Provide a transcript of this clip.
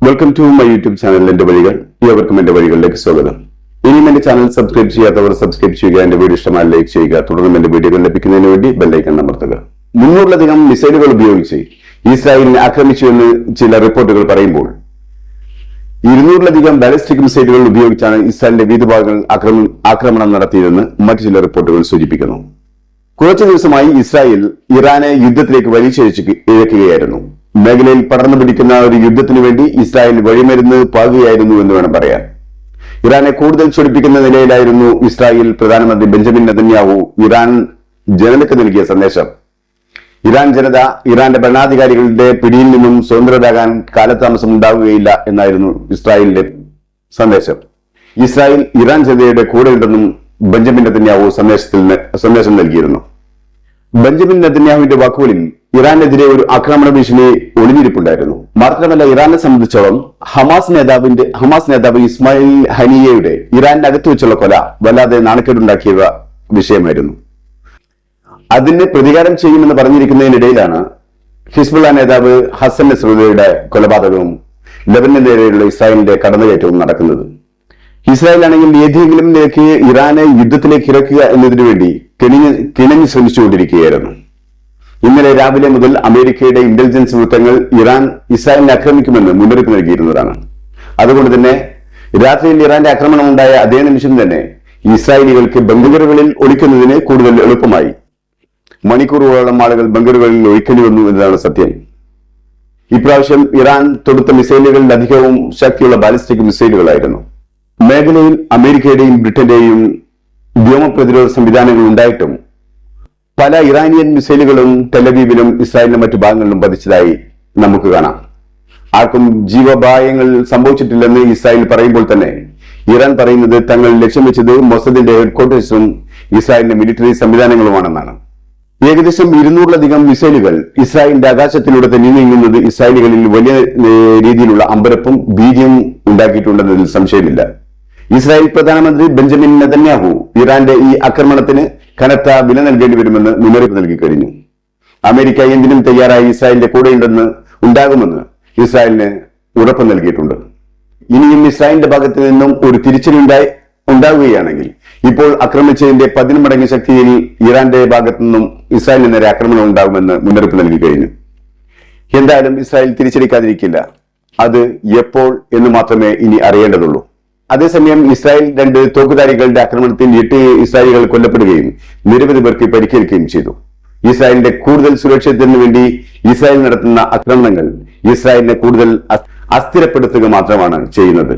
Welcome to my YouTube channel എന്റെ വഴികൾ. ഏവർക്കും എന്റെ വഴികളിലേക്ക് സ്വാഗതം. ഇനിയും എന്റെ ചാനൽ സബ്സ്ക്രൈബ് ചെയ്യാത്തവർ സബ്സ്ക്രൈബ് ചെയ്യുക, എന്റെ വീഡിയോ ഇഷ്ടമായി ലൈക്ക് ചെയ്യുക, തുടർന്നും എന്റെ വീഡിയോകൾ ലഭിക്കുന്നതിന് വേണ്ടി ബെല്ലൈക്കൺ അമർത്തുക. 300-ലധികം മിസൈലുകൾ ഉപയോഗിച്ച് ഇസ്രായേലിനെ ആക്രമിച്ചുവെന്ന് ചില റിപ്പോർട്ടുകൾ പറയുമ്പോൾ 200-ലധികം ബാലിസ്റ്റിക് മിസൈലുകൾ ഉപയോഗിച്ചാണ് ഇസ്രായേലിന്റെ വിവിധ ഭാഗങ്ങളിൽ ആക്രമണം നടത്തിയതെന്ന് മറ്റു ചില റിപ്പോർട്ടുകൾ സൂചിപ്പിക്കുന്നു. കുറച്ചു ദിവസമായി ഇസ്രായേൽ ഇറാനെ യുദ്ധത്തിലേക്ക് വലിച്ചിഴക്കുകയായിരുന്നു. മേഖലയിൽ പടർന്നു പിടിക്കുന്ന ഒരു യുദ്ധത്തിനു വേണ്ടി ഇസ്രായേൽ വഴിമരുന്ന് പാകുകയായിരുന്നു എന്ന് വേണം പറയാൻ. ഇറാനെ കൂടുതൽ ചൊടിപ്പിക്കുന്ന നിലയിലായിരുന്നു ഇസ്രായേൽ പ്രധാനമന്ത്രി ബെഞ്ചമിൻ നെതന്യാഹു ഇറാൻ ജനതയ്ക്ക് നൽകിയ സന്ദേശം. ഇറാൻ ജനത ഇറാന്റെ ഭരണാധികാരികളുടെ പിടിയിൽ നിന്നും സ്വതന്ത്രരാകാൻ കാലതാമസം ഉണ്ടാവുകയില്ല എന്നായിരുന്നു ഇസ്രായേലിന്റെ സന്ദേശം. ഇസ്രായേൽ ഇറാൻ ജനതയുടെ കൂടെയുണ്ടെന്നും ബെഞ്ചമിൻ നെതന്യാഹു സന്ദേശം നൽകിയിരുന്നു. ബെഞ്ചമിൻ നെതന്യാഹുവിന്റെ വാക്കുകളിൽ ഇറാനെതിരെ ഒരു ആക്രമണ ഭീഷണി ഒളിഞ്ഞിരിപ്പുണ്ടായിരുന്നു. മാത്രമല്ല, ഇറാനെ സംബന്ധിച്ചോളം ഹമാസ് നേതാവ് ഇസ്മായിൽ ഹനിയയുടെ ഇറാന്റെ അകത്തു വെച്ചുള്ള കൊല വല്ലാതെ നാണക്കേടുണ്ടാക്കിയ വിഷയമായിരുന്നു. അതിന് പ്രതികാരം ചെയ്യുമെന്ന് പറഞ്ഞിരിക്കുന്നതിനിടയിലാണ് ഹിസ്ബുള്ള നേതാവ് ഹസൻ നസ്രുള്ളയുടെ കൊലപാതകവും ലെബനന് നേരെയുള്ള ഇസ്രായേലിന്റെ കടന്നുകയറ്റവും നടക്കുന്നത്. ഇസ്രായേൽ ആണെങ്കിൽ ഏതെങ്കിലും നിലയ്ക്ക് ഇറാനെ യുദ്ധത്തിലേക്ക് ഇറക്കുക എന്നതിനു വേണ്ടി കിണഞ്ഞു ശ്രമിച്ചുകൊണ്ടിരിക്കുകയായിരുന്നു. ഇന്നലെ രാവിലെ മുതൽ അമേരിക്കയുടെ ഇന്റലിജൻസ് വൃത്തങ്ങൾ ഇറാൻ ഇസ്രായേലിനെ ആക്രമിക്കുമെന്ന് മുന്നറിയിപ്പ് നൽകിയിരുന്നതാണ്. അതുകൊണ്ട് തന്നെ രാത്രിയിൽ ഇറാന്റെ ആക്രമണം ഉണ്ടായ അതേ നിമിഷം തന്നെ ഇസ്രായേലികൾക്ക് ബങ്കറുകളിൽ ഒളിക്കുന്നതിന് കൂടുതൽ എളുപ്പമായി. മണിക്കൂറുകളോളം ആളുകൾ ബങ്കറുകളിൽ ഒളിക്കേണ്ടി വന്നു എന്നതാണ് സത്യം. ഇപ്രാവശ്യം ഇറാൻ തൊടുത്ത മിസൈലുകളിൽ അധികവും ശക്തിയുള്ള ബാലിസ്റ്റിക് മിസൈലുകളായിരുന്നു. മേഖലയിൽ അമേരിക്കയുടെയും ബ്രിട്ടന്റെയും വ്യോമ പ്രതിരോധ സംവിധാനങ്ങൾ ഉണ്ടായിട്ടും പല ഇറാനിയൻ മിസൈലുകളും ടെലവീവിലും ഇസ്രായേലിന്റെ മറ്റു ഭാഗങ്ങളിലും പതിച്ചതായി നമുക്ക് കാണാം. ആർക്കും ജീവഭായങ്ങൾ സംഭവിച്ചിട്ടില്ലെന്ന് ഇസ്രായേൽ പറയുമ്പോൾ തന്നെ ഇറാൻ പറയുന്നത് തങ്ങൾ ലക്ഷ്യം വെച്ചത് മൊസാദിന്റെ ഹെഡ്ക്വാർട്ടേഴ്സും ഇസ്രായേലിന്റെ മിലിറ്ററി സംവിധാനങ്ങളുമാണെന്നാണ്. ഏകദേശം 200-ലധികം മിസൈലുകൾ ഇസ്രായേലിന്റെ ആകാശത്തിലൂടെ തന്നെ നീങ്ങുന്നത് ഇസ്രായേലികളിൽ വലിയ രീതിയിലുള്ള അമ്പരപ്പും ഭീതിയും ഉണ്ടാക്കിയിട്ടുണ്ടെന്നതിൽ സംശയമില്ല. ഇസ്രായേൽ പ്രധാനമന്ത്രി ബെഞ്ചമിൻ നെതന്യാഹു ഇറാന്റെ ഈ ആക്രമണത്തിന് കനത്ത വില നൽകേണ്ടി വരുമെന്ന് മുന്നറിയിപ്പ് നൽകി കഴിഞ്ഞു. അമേരിക്ക എന്തിനും തയ്യാറായി ഇസ്രായേലിന്റെ കൂടെയുണ്ടെന്ന് ഉണ്ടാകുമെന്ന് ഇസ്രായേലിന് ഉറപ്പ് നൽകിയിട്ടുണ്ട്. ഇനിയും ഇസ്രായേലിന്റെ ഭാഗത്ത് നിന്നും ഒരു തിരിച്ചടി ഉണ്ടാവുകയാണെങ്കിൽ ഇപ്പോൾ ആക്രമിച്ചതിന്റെ 10 മടങ്ങ് ശക്തിയിൽ ഇറാന്റെ ഭാഗത്തു നിന്നും ഇസ്രായേലിന് നേരെ ആക്രമണം ഉണ്ടാകുമെന്ന് മുന്നറിയിപ്പ് നൽകി കഴിഞ്ഞു. എന്തായാലും ഇസ്രായേൽ തിരിച്ചടിക്കാതിരിക്കില്ല. അത് എപ്പോൾ എന്ന് മാത്രമേ ഇനി അറിയേണ്ടതുള്ളൂ. അതേസമയം ഇസ്രായേൽ 2 തോക്കുധാരികളുടെ ആക്രമണത്തിൽ 8 ഇസ്രായേലികൾ കൊല്ലപ്പെടുകയും നിരവധി പേർക്ക് പരിക്കേൽക്കുകയും ചെയ്തു. ഇസ്രായേലിന്റെ കൂടുതൽ സുരക്ഷിതത്വത്തിന് വേണ്ടി ഇസ്രായേൽ നടത്തുന്ന ആക്രമണങ്ങൾ ഇസ്രായേലിനെ കൂടുതൽ അസ്ഥിരപ്പെടുത്തുക മാത്രമാണ് ചെയ്യുന്നത്.